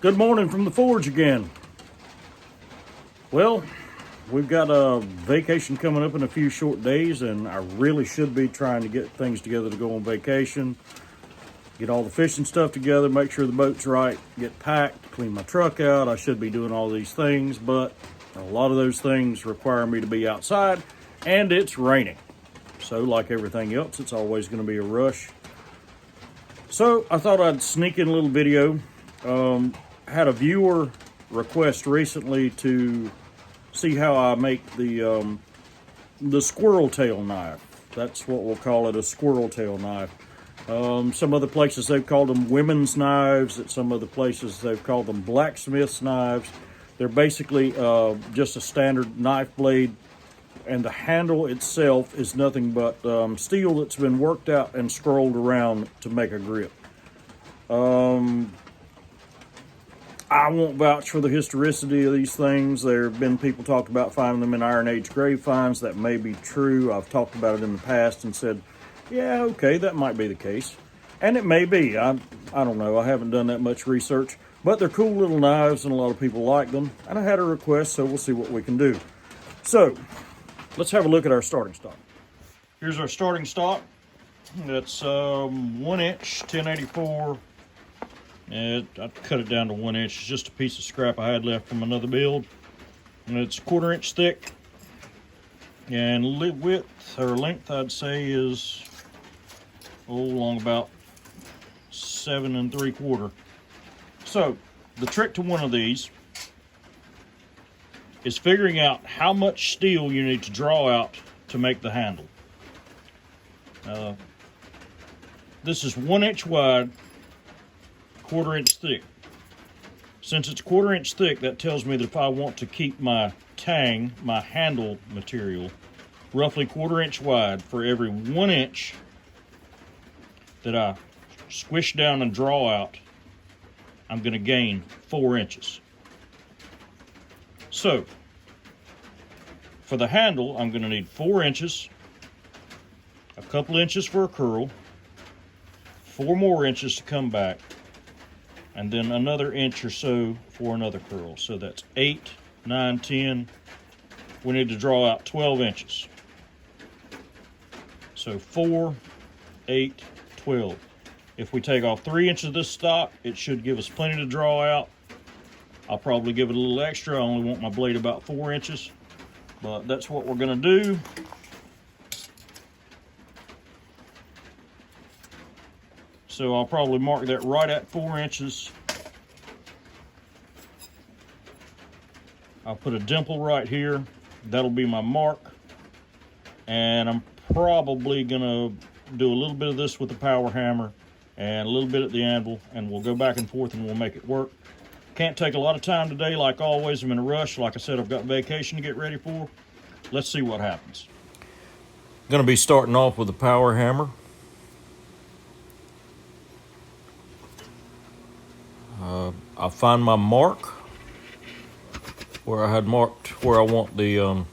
Good morning from the forge again. Well, we've got a vacation coming up in a few short days, and I really should be trying to get things together to go on vacation. Get all the fishing stuff together, make sure the boat's right, get packed, clean my truck out. I should be doing all these things, but a lot of those things require me to be outside, and it's raining. So like everything else, it's always going to be a rush. So I thought I'd sneak in a little video. Had a viewer request recently to see how I make the squirrel tail knife. That's what we'll call it, a squirrel tail knife. Some other places they've called them women's knives. At some other places they've called them blacksmith's knives. They're basically just a standard knife blade, and the handle itself is nothing but steel that's been worked out and scrolled around to make a grip. I won't vouch for the historicity of these things. There have been people talk about finding them in Iron Age grave finds. That may be true. I've talked about it in the past and said, yeah, okay, that might be the case. And it may be. I don't know. I haven't done that much research. But they're cool little knives, and a lot of people like them. And I had a request, so we'll see what we can do. So, let's have a look at our starting stock. Here's our starting stock. That's 1 inch, 1084. I cut it down to 1 inch. It's just a piece of scrap I had left from another build. And it's 1/4 inch thick. And width or length, I'd say, is along about 7 3/4. So the trick to one of these is figuring out how much steel you need to draw out to make the handle. This is 1 inch wide, 1/4 inch thick. Since it's 1/4 inch thick, that tells me that if I want to keep my tang, my handle material, roughly 1/4 inch wide, for every 1 inch that I squish down and draw out, I'm going to gain 4 inches. So, for the handle, I'm going to need 4 inches, a couple inches for a curl, 4 more inches to come back, and then another inch or so for another curl. So that's 8, 9, 10. We need to draw out 12 inches. So 4, 8, 12. If we take off 3 inches of this stock, it should give us plenty to draw out. I'll probably give it a little extra. I only want my blade about 4 inches, but that's what we're gonna do. So I'll probably mark that right at 4 inches. I'll put a dimple right here. That'll be my mark. And I'm probably gonna do a little bit of this with the power hammer and a little bit at the anvil, and we'll go back and forth and we'll make it work. Can't take a lot of time today, like always. I'm in a rush. Like I said, I've got vacation to get ready for. Let's see what happens. Gonna be starting off with the power hammer. I'll find my mark where I had marked where I want the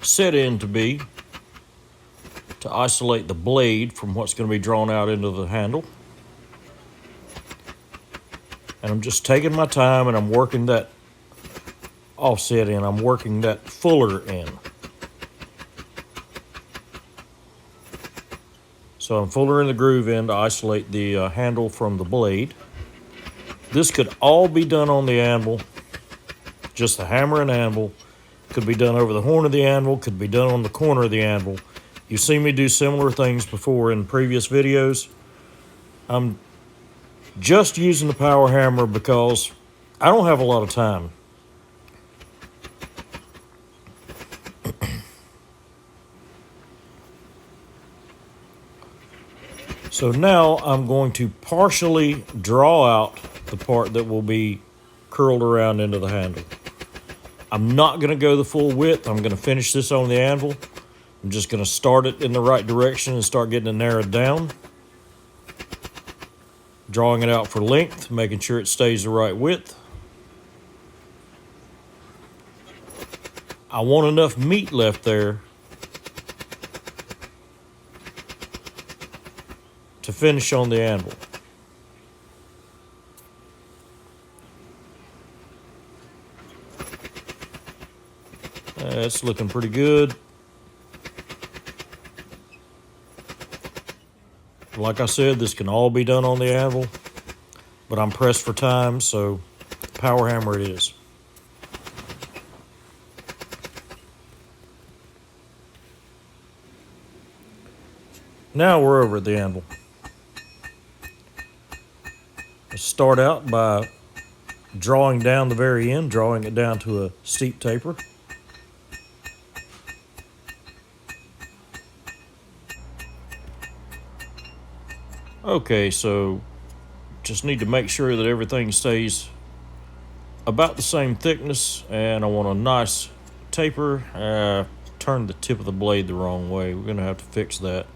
set in to be, to isolate the blade from what's going to be drawn out into the handle. And I'm just taking my time and I'm working that offset in. I'm working that fuller in. So I'm fuller in the groove in to isolate the handle from the blade. This could all be done on the anvil, just the hammer and anvil. Could be done over the horn of the anvil, could be done on the corner of the anvil. You've seen me do similar things before in previous videos. I'm just using the power hammer because I don't have a lot of time. So now I'm going to partially draw out the part that will be curled around into the handle. I'm not going to go the full width. I'm going to finish this on the anvil. I'm just going to start it in the right direction and start getting it narrowed down. Drawing it out for length, making sure it stays the right width. I want enough meat left there to finish on the anvil. That's looking pretty good. Like I said, this can all be done on the Anvil, but I'm pressed for time, so power hammer it is. Now we're over at the Anvil. Let's start out by drawing down the very end, drawing it down to a steep taper. Okay, so just need to make sure that everything stays about the same thickness, and I want a nice taper. Turned the tip of the blade the wrong way. We're gonna have to fix that.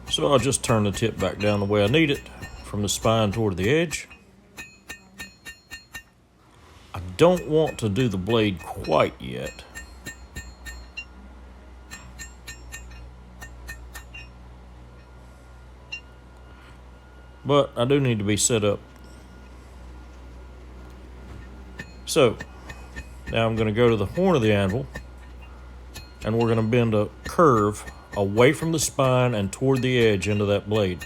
So I'll just turn the tip back down the way I need it, from the spine toward the edge. I don't want to do the blade quite yet. But I do need to be set up. So now I'm going to go to the horn of the anvil, and we're going to bend a curve away from the spine and toward the edge into that blade.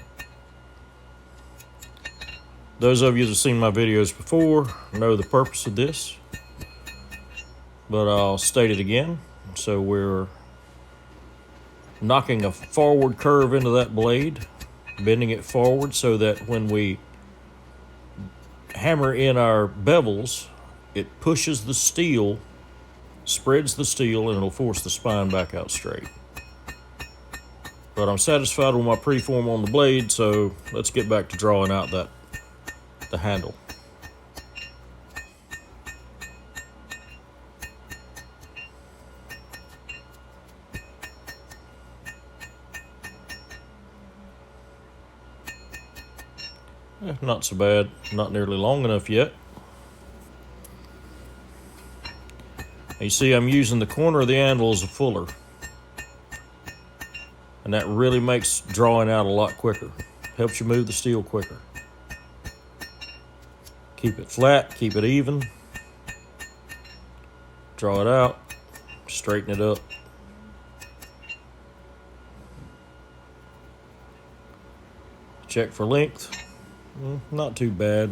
Those of you that have seen my videos before know the purpose of this, but I'll state it again. So we're knocking a forward curve into that blade, bending it forward so that when we hammer in our bevels, it pushes the steel, spreads the steel, and it'll force the spine back out straight. But I'm satisfied with my preform on the blade, so let's get back to drawing out the handle. Not so bad, not nearly long enough yet. You see, I'm using the corner of the anvil as a fuller, and that really makes drawing out a lot quicker. Helps you move the steel quicker. Keep it flat, keep it even. Draw it out, straighten it up. Check for length. Not too bad.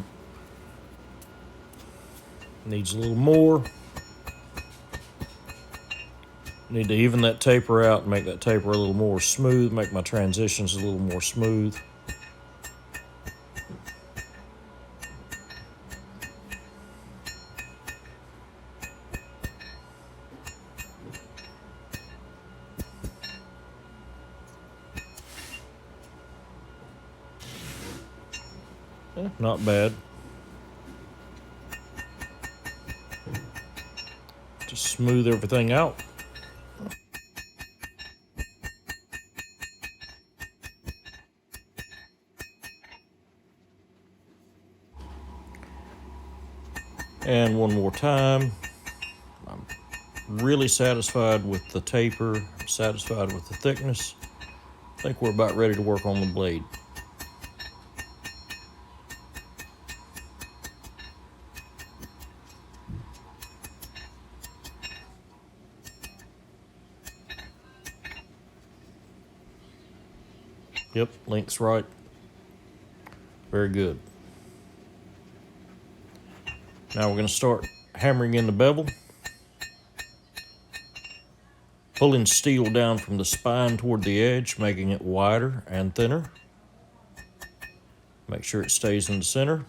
Needs a little more. Need to even that taper out and make that taper a little more smooth, make my transitions a little more smooth. Not bad. Just smooth everything out. And one more time. I'm really satisfied with the taper, satisfied with the thickness. I think we're about ready to work on the blade. Yep, length's right. Very good. Now we're going to start hammering in the bevel. Pulling steel down from the spine toward the edge, making it wider and thinner. Make sure it stays in the center.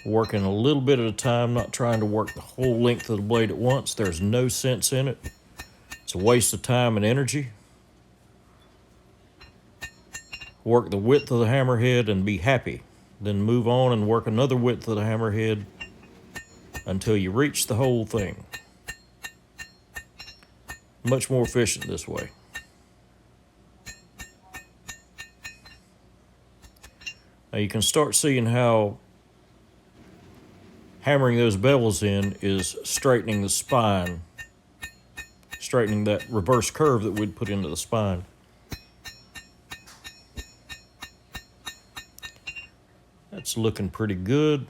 Working a little bit at a time, not trying to work the whole length of the blade at once. There's no sense in it. It's a waste of time and energy. Work the width of the hammerhead and be happy. Then move on and work another width of the hammerhead until you reach the whole thing. Much more efficient this way. Now you can start seeing how hammering those bevels in is straightening the spine, straightening that reverse curve that we'd put into the spine. It's looking pretty good.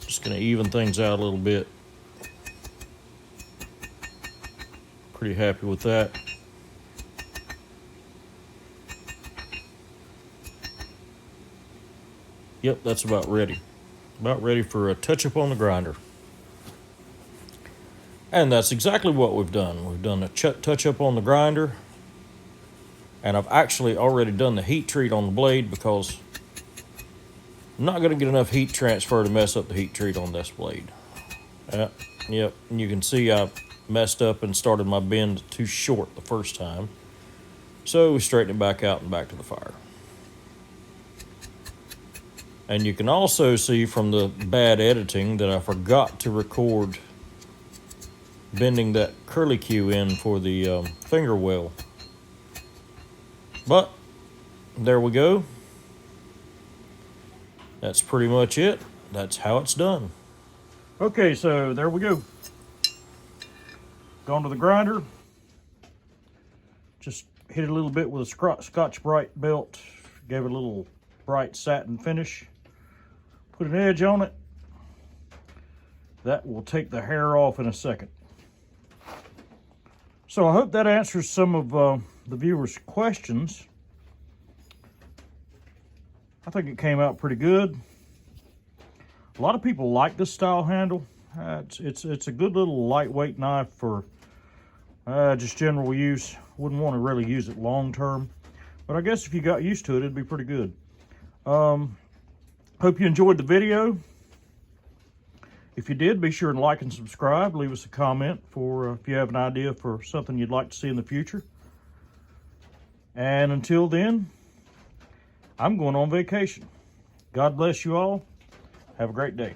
Just gonna even things out a little bit. Pretty happy with that. Yep, that's about ready. About ready for a touch-up on the grinder. And that's exactly what we've done. We've done a touch-up on the grinder. And I've actually already done the heat treat on the blade because I'm not going to get enough heat transfer to mess up the heat treat on this blade. Yep, and you can see I messed up and started my bend too short the first time. So we straighten it back out and back to the fire. And you can also see from the bad editing that I forgot to record bending that curly cue in for the finger well. But there we go. That's pretty much it. That's how it's done. Okay, so there we go. Gone to the grinder. Just hit it a little bit with a Scotch-Brite belt. Gave it a little bright satin finish. Put an edge on it. That will take the hair off in a second. So I hope that answers some of the viewers' questions. I think it came out pretty good. A lot of people like this style handle. It's a good little lightweight knife for just general use. Wouldn't want to really use it long term, but I guess if you got used to it, it'd be pretty good. Hope you enjoyed the video. If you did, be sure to like and subscribe. Leave us a comment for if you have an idea for something you'd like to see in the future. And until then, I'm going on vacation. God bless you all. Have a great day.